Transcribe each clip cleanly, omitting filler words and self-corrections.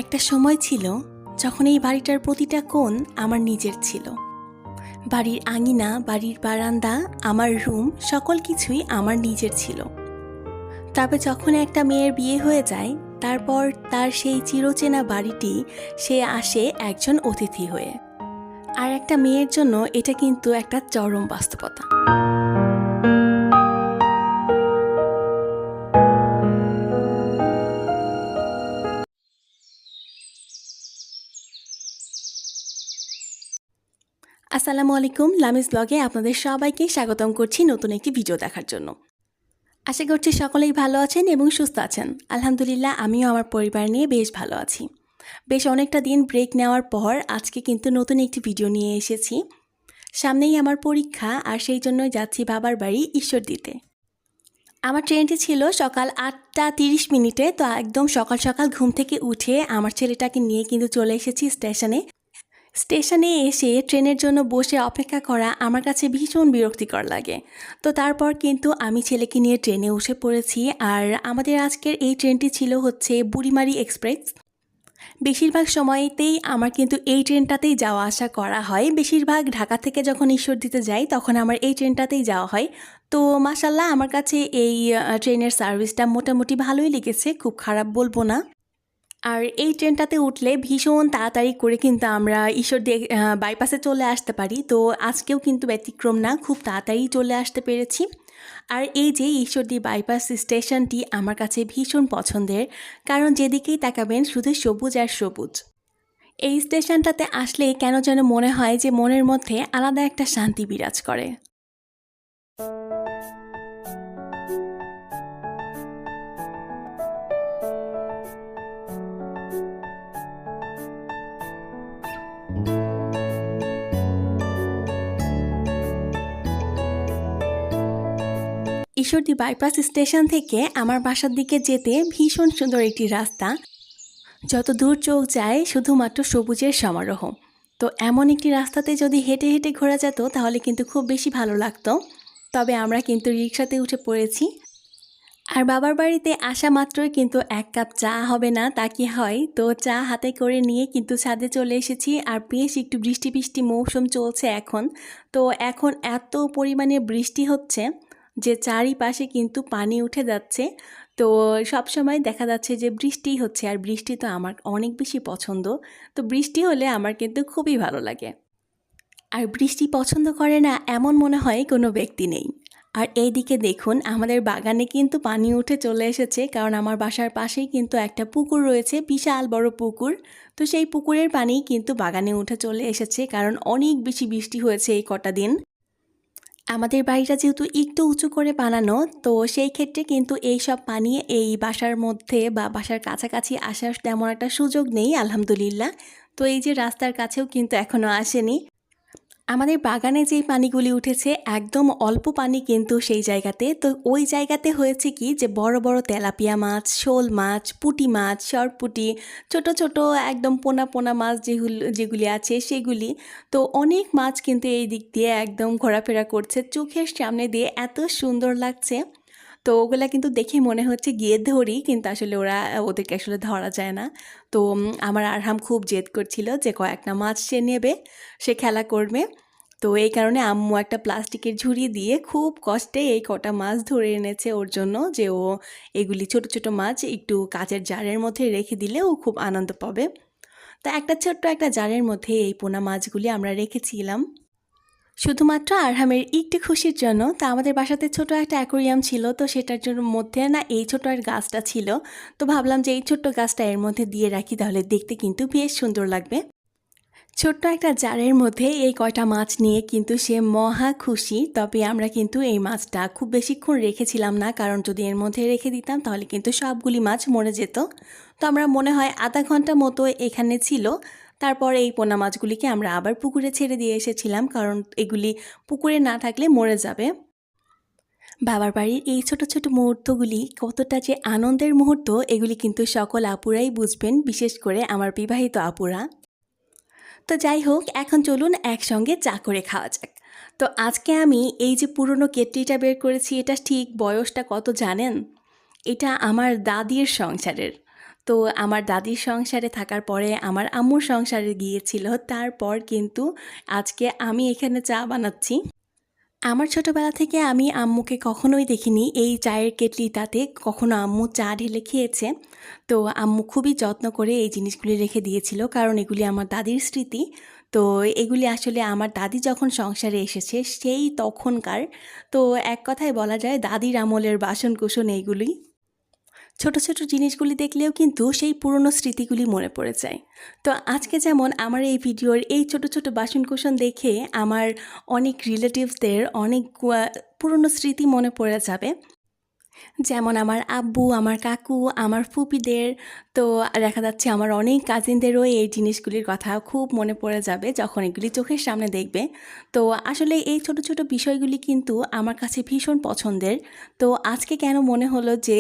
একটা সময় ছিল যখন এই বাড়িটার প্রতিটা কোণ আমার নিজের ছিল। বাড়ির আঙিনা, বাড়ির বারান্দা, আমার রুম সকল কিছুই আমার নিজের ছিল। তবে যখন একটা মেয়ের বিয়ে হয়ে যায়, তারপর তার সেই চিরচেনা বাড়িটি সে আসে একজন অতিথি হয়ে। আর একটা মেয়ের জন্য এটা কিন্তু একটা চরম বাস্তবতা। আসসালামু আলাইকুম, লামিজ ব্লগে আপনাদের সবাইকে স্বাগতম করছি নতুন একটি ভিডিও দেখার জন্য। আশা করছি সকলেই ভালো আছেন এবং সুস্থ আছেন। আলহামদুলিল্লাহ, আমিও আমার পরিবার নিয়ে বেশ ভালো আছি। বেশ অনেকটা দিন ব্রেক নেওয়ার পর আজকে কিন্তু নতুন একটি ভিডিও নিয়ে এসেছি। সামনেই আমার পরীক্ষা, আর সেই জন্যই যাচ্ছি বাবার বাড়ি ঈশ্বরদীতে। আমার ট্রেনটি ছিল সকাল 8টা 30 মিনিটে, তো একদম সকাল সকাল ঘুম থেকে উঠে আমার ছেলেটাকে নিয়ে কিন্তু চলে এসেছি স্টেশনে এসে ট্রেনের জন্য বসে অপেক্ষা করা আমার কাছে ভীষণ বিরক্তিকর লাগে। তো তারপর কিন্তু আমি ছেলেকে নিয়ে ট্রেনে উঠে পড়েছি। আর আমাদের আজকের এই ট্রেনটি ছিল হচ্ছে বুড়িমারি এক্সপ্রেস। বেশিরভাগ সময়তেই আমার কিন্তু এই ট্রেনটাতেই যাওয়া আসা করা হয়। বেশিরভাগ ঢাকা থেকে যখন ঈশ্বরদীতে যাই তখন আমার এই ট্রেনটাতেই যাওয়া হয়। তো মাশাল্লাহ, আমার কাছে এই ট্রেনের সার্ভিসটা মোটামুটি ভালোই লেগেছে, খুব খারাপ বলবো না। আর এই ট্রেনটাতে উঠলে ভীষণ তাড়াতাড়ি করে কিন্তু আমরা ঈশ্বরদী বাইপাসে চলে আসতে পারি। তো আজকেও কিন্তু ব্যতিক্রম না, খুব তাড়াতাড়ি চলে আসতে পেরেছি। আর এই যে ঈশ্বরদী বাইপাস স্টেশনটি আমার কাছে ভীষণ পছন্দের, কারণ যেদিকেই তাকাবেন শুধু সবুজ আর সবুজ। এই স্টেশনটাতে আসলে কেন যেন মনে হয় যে মনের মধ্যে আলাদা একটা শান্তি বিরাজ করে। ঈশ্বরদী বাইপাস স্টেশন থেকে আমার বাসার দিকে যেতে ভীষণ সুন্দর একটি রাস্তা, যত দূর চোখ যায় শুধুমাত্র সবুজের সমারোহ। তো এমন একটি রাস্তাতে যদি হেঁটে হেঁটে ঘোরা যেত তাহলে কিন্তু খুব বেশি ভালো লাগতো। তবে আমরা কিন্তু রিক্সাতে উঠে পড়েছি। আর বাবার বাড়িতে আসা মাত্রই কিন্তু এক কাপ চা হবে না তা কি হয়, তো চা হাতে করে নিয়ে কিন্তু ছাদে চলে এসেছি। আর বেশ একটু বৃষ্টি বৃষ্টি মৌসুম চলছে এখন। তো এখন এত পরিমাণে বৃষ্টি হচ্ছে যে চারিপাশে কিন্তু পানি উঠে যাচ্ছে। তো সব সময় দেখা যাচ্ছে যে বৃষ্টিই হচ্ছে, আর বৃষ্টি তো আমার অনেক বেশি পছন্দ। তো বৃষ্টি হলে আমার কিন্তু খুবই ভালো লাগে। আর বৃষ্টি পছন্দ করে না এমন মনে হয় কোনো ব্যক্তি নেই। আর এইদিকে দেখুন, আমাদের বাগানে কিন্তু পানি উঠে চলে এসেছে, কারণ আমার বাসার পাশেই কিন্তু একটা পুকুর রয়েছে, বিশাল বড় পুকুর। তো সেই পুকুরের পানি কিন্তু বাগানে উঠে চলে এসেছে, কারণ অনেক বেশি বৃষ্টি হয়েছে এই কটা দিন। আমাদের বাড়িটা যেহেতু একটু উঁচু করে বানানো, তো সেই ক্ষেত্রে কিন্তু এই সব পানি এই বাসার মধ্যে বা বাসার কাছাকাছি আসার তেমন একটা সুযোগ নেই আলহামদুলিল্লাহ। তো এই যে রাস্তার কাছেও কিন্তু এখনও আসেনি। আমাদের বাগানে যেই পানিগুলি উঠেছে একদম অল্প পানি কিন্তু সেই জায়গাতে। তো ওই জায়গাতে হয়েছে কি যে বড় বড় তেলাপিয়া মাছ, শোল মাছ, পুঁটি মাছ, সরপুঁটি, ছোট ছোট একদম পোনা পোনা মাছ যেগুলি আছে সেগুলি। তো অনেক মাছ কিন্তু এই দিক দিয়ে একদম ঘোরাফেরা করছে, চোখের সামনে দিয়ে এত সুন্দর লাগছে। তো ওগুলা কিন্তু দেখে মনে হচ্ছে গিয়ে ধরি, কিন্তু আসলে ওদেরকে আসলে ধরা যায় না। তো আমার আরহাম খুব জেদ করছিল যে কয়েকটা মাছ সে নেবে, সে খেলা করবে। তো এই কারণে আম্মু একটা প্লাস্টিকের ঝুড়ি দিয়ে খুব কষ্টে এই কটা মাছ ধরে এনেছে ওর জন্য, যে ও এগুলি ছোট ছোট মাছ একটু কাচের জারের মধ্যে রেখে দিলে ও খুব আনন্দ পাবে। তা একটা ছোট্ট একটা জারের মধ্যে এই পোনা মাছগুলি আমরা রেখেছিলাম শুধুমাত্র আরহামের একটু খুশির জন্য। তা আমাদের বাসাতে ছোট একটা অ্যাকোরিয়াম ছিল, তো সেটার জন্য মধ্যে না এই ছোট আর গাছটা ছিল। তো ভাবলাম যে এই ছোট্ট গাছটা এর মধ্যে দিয়ে রাখি, তাহলে দেখতে কিন্তু বেশ সুন্দর লাগবে। ছোট্ট একটা জারের মধ্যে এই কয়টা মাছ নিয়ে কিন্তু সে মহা খুশি। তবে আমরা কিন্তু এই মাছটা খুব বেশিক্ষণ রেখেছিলাম না, কারণ যদি এর মধ্যে রেখে দিতাম তাহলে কিন্তু সবগুলি মাছ মরে যেত। তো আমরা মনে হয় আধা ঘন্টা মতো এখানে ছিল। তারপর এই পোনা মাছগুলিকে আমরা আবার পুকুরে ছেড়ে দিয়ে এসেছিলাম, কারণ এগুলি পুকুরে না থাকলে মরে যাবে। বাবার বাড়ির এই ছোট ছোট মুহূর্তগুলি কতটা যে আনন্দের মুহূর্ত, এগুলি কিন্তু সকল আপুরাই বুঝবেন, বিশেষ করে আমার বিবাহিত আপুরা। তো যাই হোক, এখন চলুন একসঙ্গে চা করে খাওয়া যাক। তো আজকে আমি এই যে পুরনো কেটলিটা বের করেছি, এটা ঠিক বয়সটা কত জানেন? এটা আমার দাদির সংসারের। তো আমার দাদির সংসারে থাকার পরে আমার আম্মুর সংসারে গিয়েছিল, তারপর কিন্তু আজকে আমি এখানে চা বানাচ্ছি। আমার ছোটোবেলা থেকে আমি আম্মুকে কখনোই দেখিনি এই চায়ের কেটলিটাতে কখনো আম্মু চা ঢেলে খেয়েছে। তো আম্মু খুবই যত্ন করে এই জিনিসগুলি রেখে দিয়েছিল, কারণ এগুলি আমার দাদির স্মৃতি। তো এগুলি আসলে আমার দাদি যখন সংসারে এসেছে সেই তখনকার, তো এক কথায় বলা যায় দাদির আমলের বাসনকোসন এইগুলি। ছোট ছোট জিনিসগুলি দেখলেও কিন্তু সেই পুরনো স্মৃতিগুলি মনে পড়ে যায়। তো আজকে যেমন আমার এই ভিডিওর এই ছোট ছোট বাসনকোসন দেখে আমার অনেক রিলেটিভসদের অনেক পুরনো স্মৃতি মনে পড়ে যাবে। যেমন আমার আব্বু, আমার কাকু, আমার ফুপিদের, তো দেখা যাচ্ছে আমার অনেক কাজিনদেরও এই জিনিসগুলির কথা খুব মনে পড়ে যাবে যখন এগুলি চোখের সামনে দেখবে। তো আসলে এই ছোট ছোট বিষয়গুলি কিন্তু আমার কাছে ভীষণ পছন্দের। তো আজকে কেন মনে হলো যে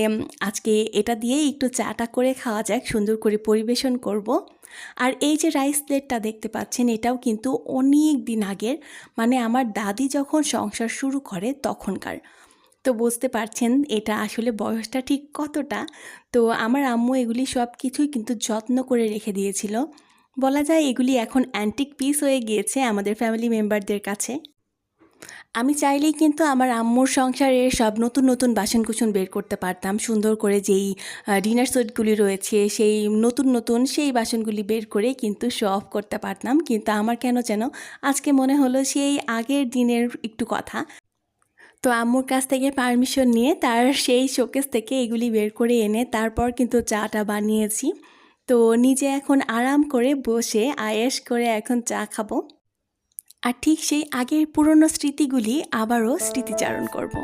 আজকে এটা দিয়ে একটু চাটা করে খাওয়া যাক, সুন্দর করে পরিবেশন করব। আর এই যে রাইস প্লেটটা দেখতে পাচ্ছেন, এটাও কিন্তু অনেক দিন আগের, মানে আমার দাদি যখন সংসার শুরু করে তখনকার। তো বুঝতে পারছেন এটা আসলে বয়সটা ঠিক কতটা। তো আমার আম্মু এগুলি সব কিছুই কিন্তু যত্ন করে রেখে দিয়েছিল। বলা যায় এগুলি এখন অ্যান্টিক পিস হয়ে গিয়েছে আমাদের ফ্যামিলি মেম্বারদের কাছে। আমি চাইলেই কিন্তু আমার আম্মুর সংসারের সব নতুন নতুন বাসনকুসন বের করতে পারতাম, সুন্দর করে যেই ডিনার সেটগুলি রয়েছে সেই নতুন নতুন সেই বাসনগুলি বের করে কিন্তু শো অফ করতে পারতাম, কিন্তু আমার কেন যেন আজকে মনে হলো সেই আগের দিনের একটু কথা। তো আম্মুর কাছ থেকে পারমিশন নিয়ে তার সেই শোকেস থেকে এগুলি বের করে এনে তারপর কিন্তু চাটা বানিয়েছি। তো নিজে এখন আরাম করে বসে আয়েশ করে এখন চা খাবো, আর ঠিক সেই আগের পুরনো স্মৃতিগুলি আবারও স্মৃতিচারণ করব।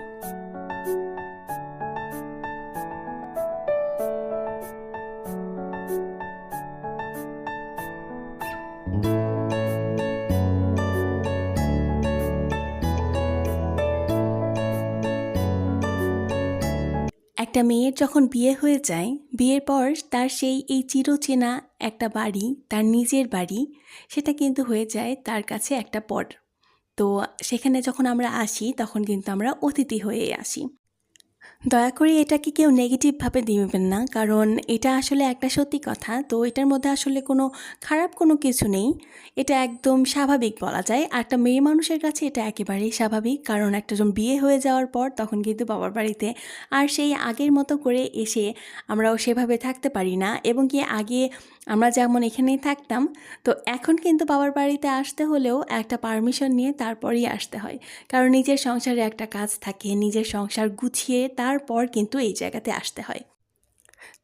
একটা মেয়ের যখন বিয়ে হয়ে যায়, বিয়ের পর তার সেই এই চিরচেনা একটা বাড়ি, তার নিজের বাড়ি, সেটা কিন্তু হয়ে যায় তার কাছে একটা পর। তো সেখানে যখন আমরা আসি তখন কিন্তু আমরা অতিথি হয়ে আসি। দয়া করে এটাকে কেউ নেগেটিভভাবে নেবেন না, কারণ এটা আসলে একটা সত্যি কথা। তো এটার মধ্যে আসলে কোনো খারাপ কোনো কিছু নেই, এটা একদম স্বাভাবিক বলা যায়। আর একটা মেয়ে মানুষের কাছে এটা একেবারেই স্বাভাবিক, কারণ একজন বিয়ে হয়ে যাওয়ার পর তখন কিন্তু বাবার বাড়িতে আর সেই আগের মতো করে এসে আমরাও সেভাবে থাকতে পারি না, এবং কি আগে আমরা যেমন এখানেই থাকতাম, তো এখন কিন্তু বাবার বাড়িতে আসতে হলেও একটা পারমিশন নিয়ে তারপরেই আসতে হয়, কারণ নিজের সংসারে একটা কাজ থাকে, নিজের সংসার গুছিয়ে তারপর কিন্তু এই জায়গাতে আসতে হয়।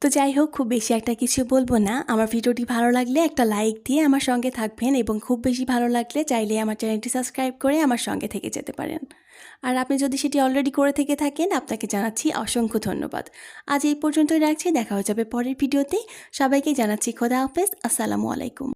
তো যাই হোক, খুব বেশি একটা কিছু বলবো না। আমার ভিডিওটি ভালো লাগলে একটা লাইক দিয়ে আমার সঙ্গে থাকবেন, এবং খুব বেশি ভালো লাগলে চাইলে আমার চ্যানেলটি সাবস্ক্রাইব করে আমার সঙ্গে থেকে যেতে পারেন। আর আপনি যদি সেটি অলরেডি করে থেকে থাকেন, আপনাকে জানাচ্ছি অসংখ্য ধন্যবাদ। আজ এই পর্যন্তই রাখছি, দেখা হয়ে যাবে পরের ভিডিওতে। সবাইকে জানাচ্ছি খোদা হাফেজ, আসসালামু আলাইকুম।